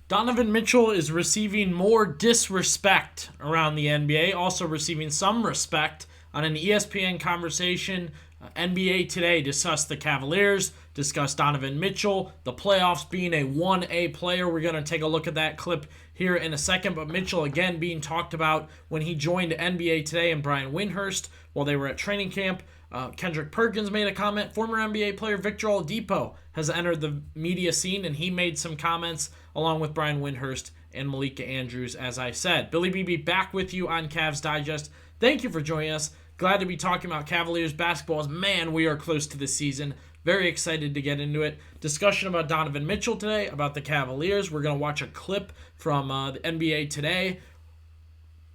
Donovan Mitchell is receiving more disrespect around the NBA, also receiving some respect on an ESPN conversation. NBA Today discussed the Cavaliers, discussed Donovan Mitchell, the playoffs being a 1A player. We're going to take a look at that clip here in a second, but Mitchell again being talked about when he joined NBA Today and Brian Windhorst while they were at training camp. Kendrick Perkins made a comment. Former NBA player Victor Oladipo has entered the media scene, and he made some comments along with Brian Windhorst and Malika Andrews, as I said. Billy BB back with you on Cavs Digest. Thank you for joining us. Glad to be talking about Cavaliers basketball. Man, we are close to the season. Very excited to get into it. Discussion about Donovan Mitchell today, about the Cavaliers. We're going to watch a clip from the NBA Today.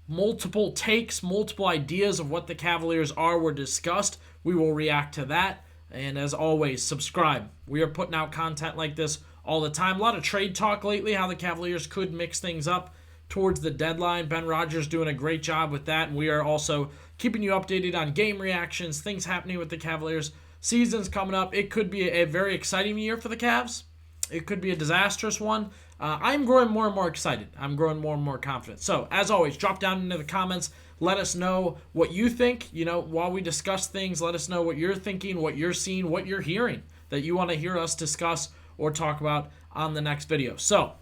Multiple takes, multiple ideas of what the Cavaliers are were discussed. We will react to that. And as always, subscribe. We are putting out content like this all the time. A lot of trade talk lately, how the Cavaliers could mix things up towards the deadline. Ben Rogers doing a great job with that. And we are also keeping you updated on game reactions, things happening with the Cavaliers. Season's coming up. It could be a very exciting year for the Cavs. It could be a disastrous one. I'm growing more and more excited. I'm growing more and more confident. So, as always, drop down into the comments. Let us know what you think. While we discuss things, let us know what you're thinking, what you're seeing, what you're hearing that you want to hear us discuss or talk about on the next video. So,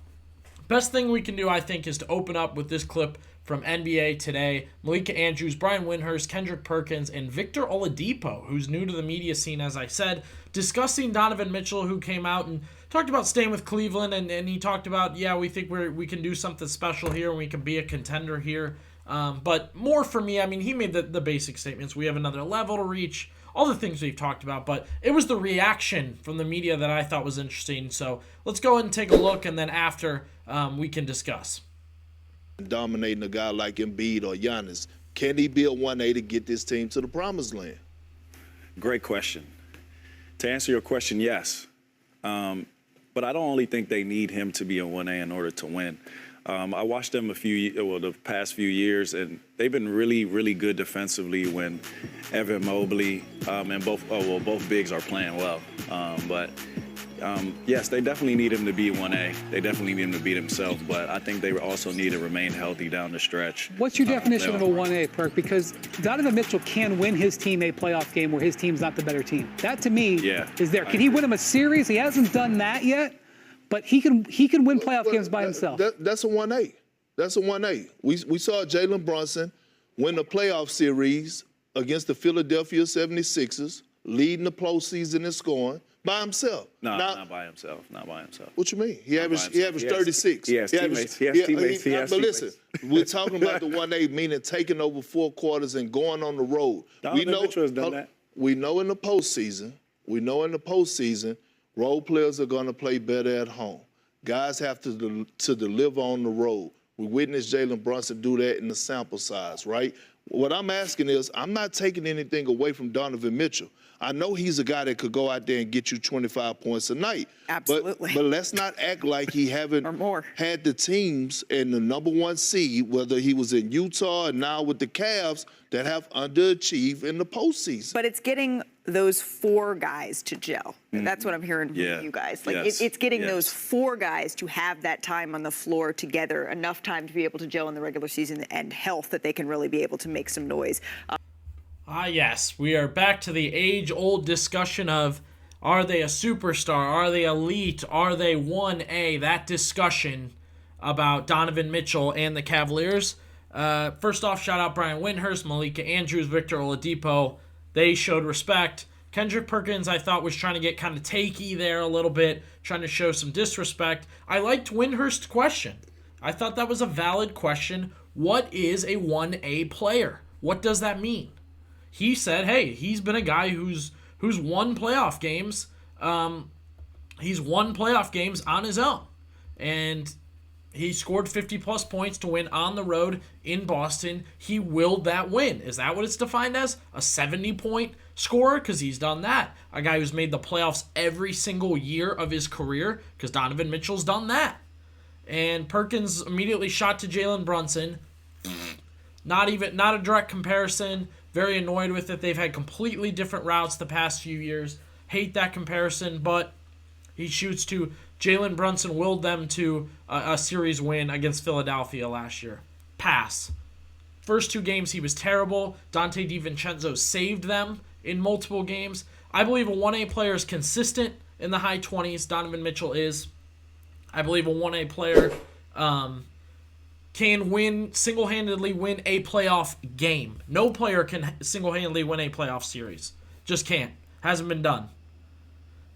best thing we can do, I think, is to open up with this clip from NBA Today. Malika Andrews, Brian Windhorst, Kendrick Perkins, and Victor Oladipo, who's new to the media scene, as I said, discussing Donovan Mitchell, who came out and talked about staying with Cleveland, and he talked about, we think we can do something special here, and we can be a contender here. But more for me, he made the basic statements. We have another level to reach, all the things we've talked about, but it was the reaction from the media that I thought was interesting. So let's go ahead and take a look, and then after we can discuss. Dominating a guy like Embiid or Giannis, can he be a 1A to get this team to the promised land? Great question. To answer your question, yes. But I don't only think they need him to be a 1A in order to win. I watched them the past few years, and they've been really, really good defensively when Evan Mobley and both bigs are playing well. Yes, they definitely need him to be 1A. They definitely need him to beat himself, but I think they also need to remain healthy down the stretch. What's your definition of a 1A, Perk? Because Donovan Mitchell can win his team a playoff game where his team's not the better team. That, to me, is there. Can he win him a series? He hasn't done that yet, but he can win playoff games by himself. That's a 1A. That's a 1A. We saw Jalen Brunson win a playoff series against the Philadelphia 76ers, leading the postseason in scoring. By himself. Not by himself. Not by himself. What you mean? He averaged 36. He has teammates. He has teammates. But listen, we're talking about the 1A, meaning taking over 4 quarters and going on the road. Donovan Mitchell has done that. We know in the postseason, role players are going to play better at home. Guys have to deliver on the road. We witnessed Jalen Brunson do that in the sample size, right? What I'm asking is, I'm not taking anything away from Donovan Mitchell. I know he's a guy that could go out there and get you 25 points a night. Absolutely. But let's not act like he haven't had the teams in the number 1 seed, whether he was in Utah and now with the Cavs, that have underachieved in the postseason. But it's getting those 4 guys to gel. That's what I'm hearing from you guys. It's getting those 4 guys to have that time on the floor together, enough time to be able to gel in the regular season, and health that they can really be able to make some noise. Yes, we are back to the age-old discussion of, are they a superstar? Are they elite? Are they 1A? That discussion about Donovan Mitchell and the Cavaliers. First off, shout out Brian Windhorst, Malika Andrews, Victor Oladipo. They showed respect. Kendrick Perkins, I thought, was trying to get kind of takey there a little bit, trying to show some disrespect. I liked Windhorst's question. I thought that was a valid question. What is a 1A player? What does that mean? He said, hey, he's been a guy who's won playoff games. He's won playoff games on his own. And he scored 50-plus points to win on the road in Boston. He willed that win. Is that what it's defined as? A 70-point scorer? Because he's done that. A guy who's made the playoffs every single year of his career? Because Donovan Mitchell's done that. And Perkins immediately shot to Jalen Brunson. Not a direct comparison. Very annoyed with it. They've had completely different routes the past few years. Hate that comparison, but he shoots to Jalen Brunson willed them to a series win against Philadelphia last year. Pass. First 2 games, he was terrible. Dante DiVincenzo saved them in multiple games. I believe a 1A player is consistent in the high 20s. Donovan Mitchell is. I believe a 1A player can single-handedly win a playoff game. No player can single-handedly win a playoff series. Just can't. Hasn't been done.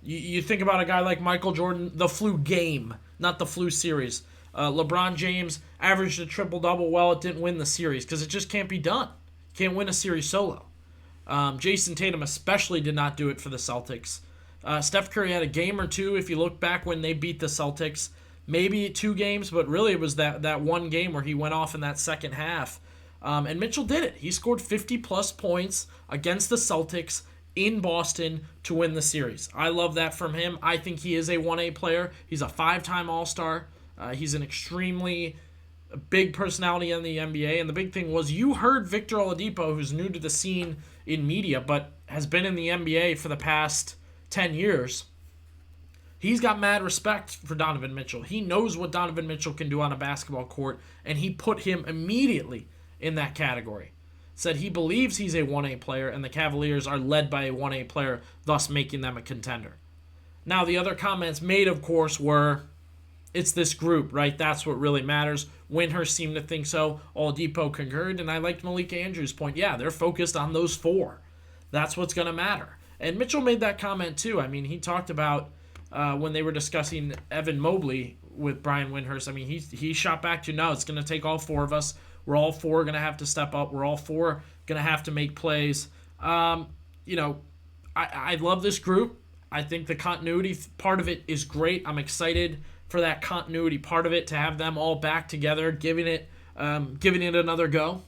You think about a guy like Michael Jordan, the flu game, not the flu series. LeBron James averaged a triple-double. Well, it didn't win the series because it just can't be done. Can't win a series solo. Jason Tatum especially did not do it for the Celtics. Steph Curry had a game or two, if you look back when they beat the Celtics. Maybe 2 games, but really it was that one game where he went off in that second half. And Mitchell did it. He scored 50-plus points against the Celtics in Boston to win the series. I love that from him. I think he is a 1A player. He's a 5-time All-Star. He's an extremely big personality in the NBA. And the big thing was you heard Victor Oladipo, who's new to the scene in media, but has been in the NBA for the past 10 years. He's got mad respect for Donovan Mitchell. He knows what Donovan Mitchell can do on a basketball court, and he put him immediately in that category. Said he believes he's a 1A player, and the Cavaliers are led by a 1A player, thus making them a contender. Now, the other comments made, of course, were, it's this group, right? That's what really matters. Windhurst seemed to think so. Oladipo concurred, and I liked Malika Andrews' point. Yeah, they're focused on those 4. That's what's going to matter. And Mitchell made that comment, too. I mean, he talked about when they were discussing Evan Mobley with Brian Windhurst. I mean, he shot back to, no, it's going to take all 4 of us. We're all 4 going to have to step up. We're all 4 going to have to make plays. I love this group. I think the continuity part of it is great. I'm excited for that continuity part of it, to have them all back together, giving it another go.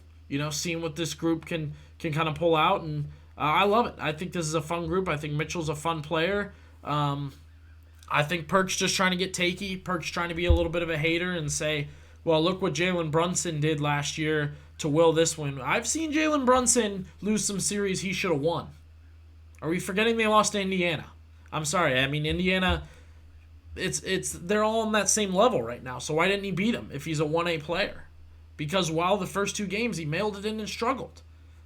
Seeing what this group can kind of pull out, and I love it. I think this is a fun group. I think Mitchell's a fun player. I think Perk's just trying to get takey. Perk's trying to be a little bit of a hater and say, well, look what Jalen Brunson did last year to will this win. I've seen Jalen Brunson lose some series he should have won. Are we forgetting they lost to Indiana? I'm sorry. I mean, Indiana, they're all on that same level right now. So why didn't he beat him if he's a 1A player? Because while the first 2 games, he mailed it in and struggled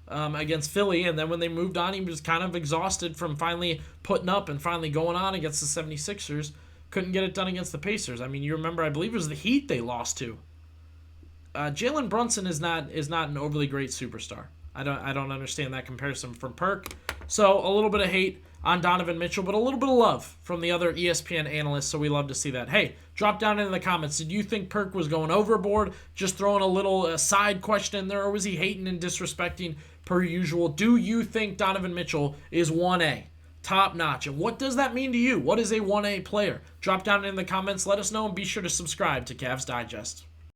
against Philly. And then when they moved on, he was kind of exhausted from finally putting up and finally going on against the 76ers. Couldn't get it done against the Pacers. I mean, you remember, I believe it was the Heat they lost to. Jalen Brunson is not an overly great superstar. I don't understand that comparison from Perk. So a little bit of hate on Donovan Mitchell, but a little bit of love from the other ESPN analysts, so we love to see that. Hey, drop down in the comments. Did you think Perk was going overboard, just throwing a little side question in there, or was he hating and disrespecting per usual? Do you think Donovan Mitchell is 1A? Top notch. And what does that mean to you? What is a 1A player? Drop down in the comments. Let us know, and be sure to subscribe to Cavs Digest.